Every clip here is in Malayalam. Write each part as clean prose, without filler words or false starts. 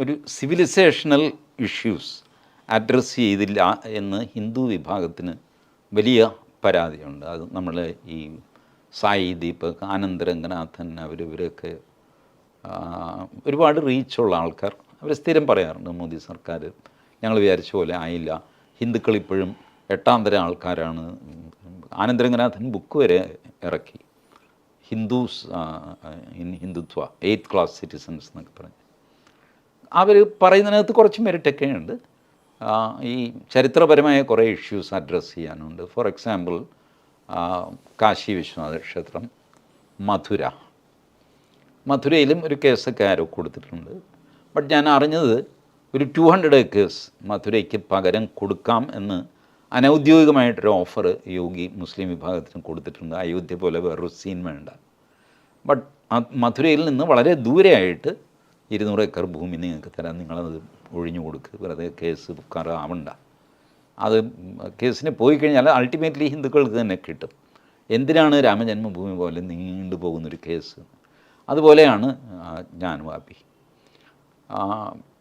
ഒരു സിവിലൈസേഷണൽ ഇഷ്യൂസ് അഡ്രസ്സ് ചെയ്തില്ല എന്ന് ഹിന്ദു വിഭാഗത്തിന് വലിയ പരാതിയുണ്ട്. അത് നമ്മൾ ഈ സായി ദീപക്, ആനന്ദ് രംഗനാഥൻ ഇവരൊക്കെ ഒരുപാട് റീച്ചുള്ള ആൾക്കാർ അവർ സ്ഥിരം പറയാറുണ്ട്, മോദി സർക്കാർ ഞങ്ങൾ വിചാരിച്ച പോലെ ആയില്ല, ഹിന്ദുക്കൾ ഇപ്പോഴും എട്ടാം തരം ആൾക്കാരാണ്. ആനന്ദ് രംഗനാഥൻ ബുക്ക് വരെ ഇറക്കി, Hindus in Hindutva 8th class citizens എന്നൊക്കെ പറഞ്ഞ്. അവർ പറയുന്നതിനകത്ത് കുറച്ച് മെറിറ്റൊക്കെ ഉണ്ട്. ഈ ചരിത്രപരമായ കുറേ ഇഷ്യൂസ് അഡ്രസ്സ് ചെയ്യാനുണ്ട്. ഫോർ എക്സാമ്പിൾ കാശി വിശ്വനാഥ ക്ഷേത്രം, മധുരയിലും ഒരു കേസൊക്കെ ആരോ കൊടുത്തിട്ടുണ്ട്. ബട്ട് ഞാൻ അറിഞ്ഞത് ഒരു 200 acres മധുരയ്ക്ക് പകരം കൊടുക്കാം എന്ന് അനൗദ്യോഗികമായിട്ടൊരു ഓഫർ യോഗി മുസ്ലിം വിഭാഗത്തിന് കൊടുത്തിട്ടുണ്ട്. അയോധ്യ പോലെ വേറൊരു സീൻ വേണ്ട. ബട്ട് മധുരയിൽ നിന്ന് വളരെ ദൂരെയായിട്ട് 200 acre ഭൂമി നിങ്ങൾക്ക് തരാൻ, നിങ്ങളത് ഒഴിഞ്ഞു കൊടുക്കുക, വെറുതെ കേസ് ബുക്കാറാവണ്ട. അത് കേസിന് പോയി കഴിഞ്ഞാൽ അൾട്ടിമേറ്റ്ലി ഹിന്ദുക്കൾക്ക് തന്നെ കിട്ടും. എന്തിനാണ് രാമജന്മഭൂമി പോലെ നീണ്ടു പോകുന്നൊരു കേസ്? അതുപോലെയാണ് ജാൻവാപി.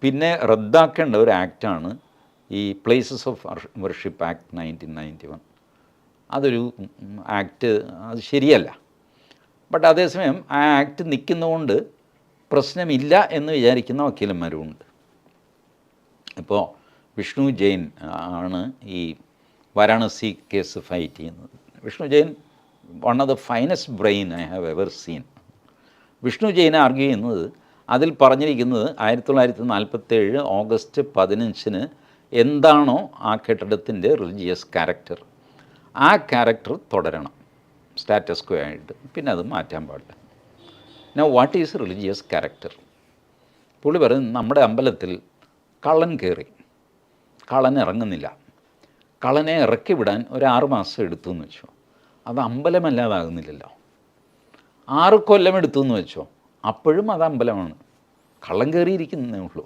പിന്നെ റദ്ദാക്കേണ്ട ഒരു ആക്റ്റാണ് ഈ പ്ലേസസ് ഓഫ് വർഷിപ്പ് ആക്ട് 1991. അതൊരു ആക്ട്, അത് ശരിയല്ല. ബട്ട് അതേസമയം ആ ആക്ട് നിൽക്കുന്നതുകൊണ്ട് പ്രശ്നമില്ല എന്ന് വിചാരിക്കുന്ന വക്കീലന്മാരുമുണ്ട്. ഇപ്പോൾ വിഷ്ണു ജെയിൻ ആണ് ഈ വാരാണസി കേസ് ഫൈറ്റ് ചെയ്യുന്നത്. Vishnu Jain one of the finest brain I have ever seen. Vishnu Jain argue ചെയ്യുന്നത്, അതിൽ പറഞ്ഞിരിക്കുന്നത് 1947 ഓഗസ്റ്റ് 15 എന്താണോ ആ കെട്ടിടത്തിൻ്റെ റിലീജിയസ് ക്യാരക്ടർ, ആ ക്യാരക്ടർ തുടരണം സ്റ്റാറ്റസ് ക്വോ ആയിട്ട്, പിന്നെ അത് മാറ്റാൻ പാടില്ല. Now what is religious character? പുള്ളി പറയുന്നത്, നമ്മുടെ അമ്പലത്തിൽ കള്ളൻ കയറി, കള്ളൻ ഇറങ്ങുന്നില്ല, കള്ളനെ ഇറക്കി വിടാൻ ഒരു 6 മാസം എടുത്തു എന്ന് വെച്ചോ, അത് അമ്പലമല്ലാതാകുന്നില്ലല്ലോ. 6 കൊല്ലം എടുത്തു എന്ന് വെച്ചോ, അപ്പോഴും അത് അമ്പലമാണ്. കള്ളൻ കയറിയിരിക്കുന്നേ ഉള്ളൂ.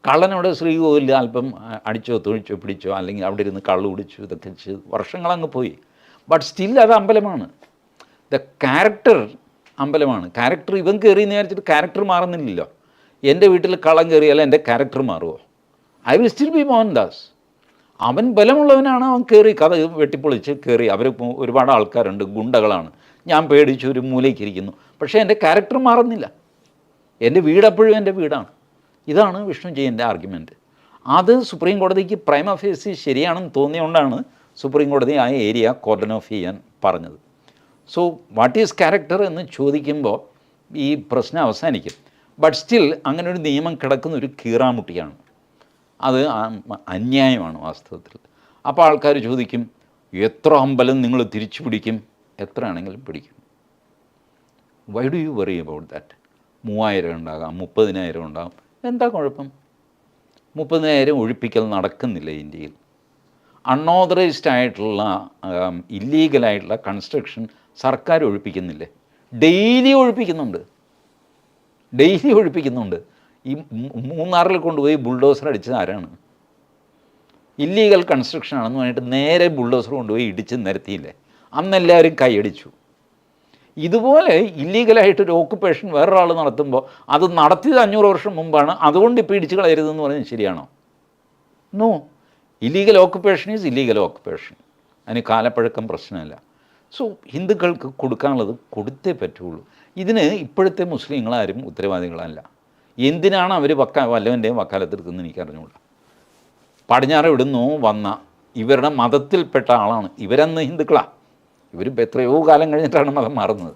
കള്ളനോട് ശ്രീകോവിലിൽ അല്പം അടിച്ചോ തൊഴിച്ചോ പിടിച്ചോ, അല്ലെങ്കിൽ അവിടെ ഇരുന്ന് കള്ളു കുടിച്ചു, ഇതൊക്കെ ചെയ്ത് വർഷങ്ങളങ്ങ് പോയി. ബട്ട് സ്റ്റിൽ അത് അമ്പലമാണ്. ദ ക്യാരക്ടർ അമ്പലമാണ്. ക്യാരക്ടർ ഇവൻ കയറിയെന്ന് വിചാരിച്ചിട്ട് ക്യാരക്ടർ മാറുന്നില്ലല്ലോ. എൻ്റെ വീട്ടിൽ കള്ളം കയറിയാൽ എൻ്റെ ക്യാരക്ടർ മാറുമോ? I will still B Mohandas. അവൻ ബലമുള്ളവനാണ്, അവൻ കയറി കഥ വെട്ടിപ്പൊളിച്ച് കയറി. അവർ ഒരുപാട് ആൾക്കാരുണ്ട്, ഗുണ്ടകളാണ്. ഞാൻ പേടിച്ച് ഒരു മൂലയ്ക്കിരിക്കുന്നു, പക്ഷേ എൻ്റെ ക്യാരക്ടർ മാറുന്നില്ല. എൻ്റെ വീടെപ്പോഴും എൻ്റെ വീടാണ്. ഇതാണ് വിഷ്ണു ജെയിൻ്റെ ആർഗ്യുമെൻറ്റ്. അത് സുപ്രീം കോടതിക്ക് പ്രൈമ ഫേസി ശരിയാണെന്ന് തോന്നിയുകൊണ്ടാണ് സുപ്രീം കോടതി ആ ഏരിയ കോർഡൻ ഓഫ് ചെയ്യാൻ പറഞ്ഞത്. സോ വാട്ട് ഈസ് ക്യാരക്ടർ എന്ന് ചോദിക്കുമ്പോൾ ഈ പ്രശ്നം അവസാനിക്കും. ബട്ട് സ്റ്റിൽ അങ്ങനെ ഒരു നിയമം കിടക്കുന്ന ഒരു കീറാമുട്ടിയാണ്. അത് അന്യായമാണ് വാസ്തവത്തിൽ. അപ്പോൾ ആൾക്കാർ ചോദിക്കും, എത്ര അമ്പലം നിങ്ങൾ തിരിച്ചു പിടിക്കും? എത്ര ആണെങ്കിലും പിടിക്കും. Why do you worry about that? 3000 ഉണ്ടാകാം, 30,000 ഉണ്ടാകും, എന്താ കുഴപ്പം? 30,000 ഒഴിപ്പിക്കൽ നടക്കുന്നില്ല ഇന്ത്യയിൽ. അൺഓതറൈസ്ഡ് ആയിട്ടുള്ള ഇല്ലീഗലായിട്ടുള്ള കൺസ്ട്രക്ഷൻ സർക്കാർ ഒഴിപ്പിക്കുന്നില്ലേ? ഡെയിലി ഒഴിപ്പിക്കുന്നുണ്ട്. ഈ മൂന്നാറിൽ കൊണ്ടുപോയി ബുൾഡോസർ അടിച്ചത് ആരാണ്? ഇല്ലീഗൽ കൺസ്ട്രക്ഷൻ ആണെന്ന് പറഞ്ഞിട്ട് നേരെ ബുൾഡോസർ കൊണ്ടുപോയി ഇടിച്ച് നിരത്തിയില്ലേ? അന്നെല്ലാവരും കൈയടിച്ചു. ഇതുപോലെ ഇല്ലീഗലായിട്ടൊരു ഓക്കുപ്പേഷൻ വേറൊരാൾ നടത്തുമ്പോൾ അത് നടത്തിയത് 500 വർഷം മുമ്പാണ്, അതുകൊണ്ട് ഇപ്പോൾ ഇടിച്ച് കളയരുതെന്ന് പറയുന്നത് ശരിയാണോ? No. Illegal occupation is illegal occupation. അതിന് കാലപ്പഴക്കം പ്രശ്നമല്ല. സോ ഹിന്ദുക്കൾക്ക് കൊടുക്കാനുള്ളത് കൊടുത്തേ പറ്റുള്ളൂ. ഇതിന് ഇപ്പോഴത്തെ മുസ്ലിങ്ങളാരും ഉത്തരവാദികളല്ല. എന്തിനാണ് അവർ വല്ലവൻ്റെയും വക്കാലത്തെടുക്കുന്നത് എനിക്കറിഞ്ഞുകൂടാ. പടിഞ്ഞാറ് ഇവിടുന്നോ വന്ന ഇവരുടെ മതത്തിൽപ്പെട്ട ആളാണ്. ഇവരന്ന് ഹിന്ദുക്കളാണ്. ഇവരിപ്പോൾ എത്രയോ കാലം കഴിഞ്ഞിട്ടാണ് മതം മാറുന്നത്.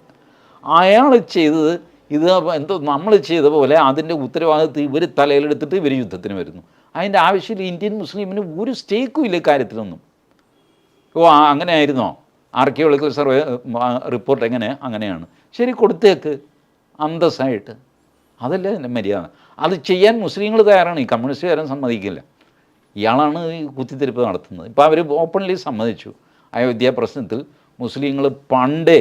അയാൾ ചെയ്തത് ഇത് എന്തോ നമ്മൾ ചെയ്ത പോലെ അതിൻ്റെ ഉത്തരവാദിത്വം ഇവർ തലയിലെടുത്തിട്ട് ഇവർ യുദ്ധത്തിന് വരുന്നു. അതിൻ്റെ ആവശ്യമില്ല. ഇന്ത്യൻ മുസ്ലിമിന് ഒരു സ്റ്റേക്കും ഇല്ല കാര്യത്തിലൊന്നും. അങ്ങനെ ആയിരുന്നോ? ആർക്കിയോളജിക്കൽ സർവേ റിപ്പോർട്ട് അങ്ങനെയാണ്. ശരി, കൊടുത്തേക്ക് അന്തസ്സായിട്ട്. അതല്ലേ എൻ്റെ മര്യാദ. അത് ചെയ്യാൻ മുസ്ലിങ്ങൾ തയ്യാറാണ്. ഈ കമ്മ്യൂണിസ്റ്റുകാരൻ സമ്മതിക്കില്ല. ഇയാളാണ് ഈ കുത്തിത്തിരിപ്പ് നടത്തുന്നത്. ഇപ്പോൾ അവർ ഓപ്പൺലി സമ്മതിച്ചു. അയോധ്യ പ്രശ്നത്തിൽ മുസ്ലിങ്ങൾ പണ്ടേ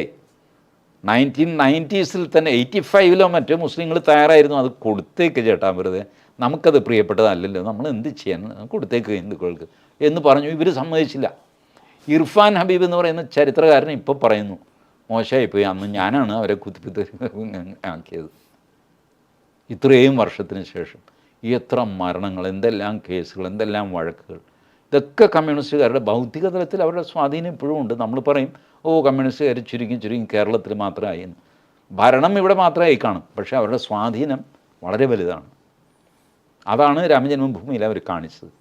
1990s തന്നെ 85 മറ്റോ മുസ്ലിങ്ങൾ തയ്യാറായിരുന്നു. അത് കൊടുത്തേക്ക് ചേട്ടാ, വെറുതെ നമുക്കത് പ്രിയപ്പെട്ടതല്ലല്ലോ, നമ്മൾ എന്ത് ചെയ്യാൻ, കൊടുത്തേക്ക് ഹിന്ദുക്കൾക്ക് എന്ന് പറഞ്ഞു. ഇവർ സമ്മതിച്ചില്ല. ഇർഫാൻ ഹബീബ് എന്ന് പറയുന്ന ചരിത്രകാരൻ ഇപ്പോൾ പറയുന്നു, മോശമായിപ്പോയി, അന്ന് ഞാനാണ് അവരെ കുത്തിപ്പിത്ത് ആക്കിയത്. ഇത്രയും വർഷത്തിന് ശേഷം എത്ര മരണങ്ങൾ, എന്തെല്ലാം കേസുകൾ, എന്തെല്ലാം വഴക്കുകൾ. ഇതൊക്കെ കമ്മ്യൂണിസ്റ്റുകാരുടെ ബൗദ്ധിക തലത്തിൽ അവരുടെ സ്വാധീനം ഇപ്പോഴും ഉണ്ട്. നമ്മൾ പറയും കമ്മ്യൂണിസ്റ്റുകാർ ചുരുങ്ങി ചുരുങ്ങി കേരളത്തിൽ മാത്രമായി എന്ന്. ഭരണം ഇവിടെ മാത്രമായി കാണും, പക്ഷേ അവരുടെ സ്വാധീനം വളരെ വലുതാണ്. അതാണ് രാമജന്മഭൂമിയിൽ അവർ കാണിച്ചത്.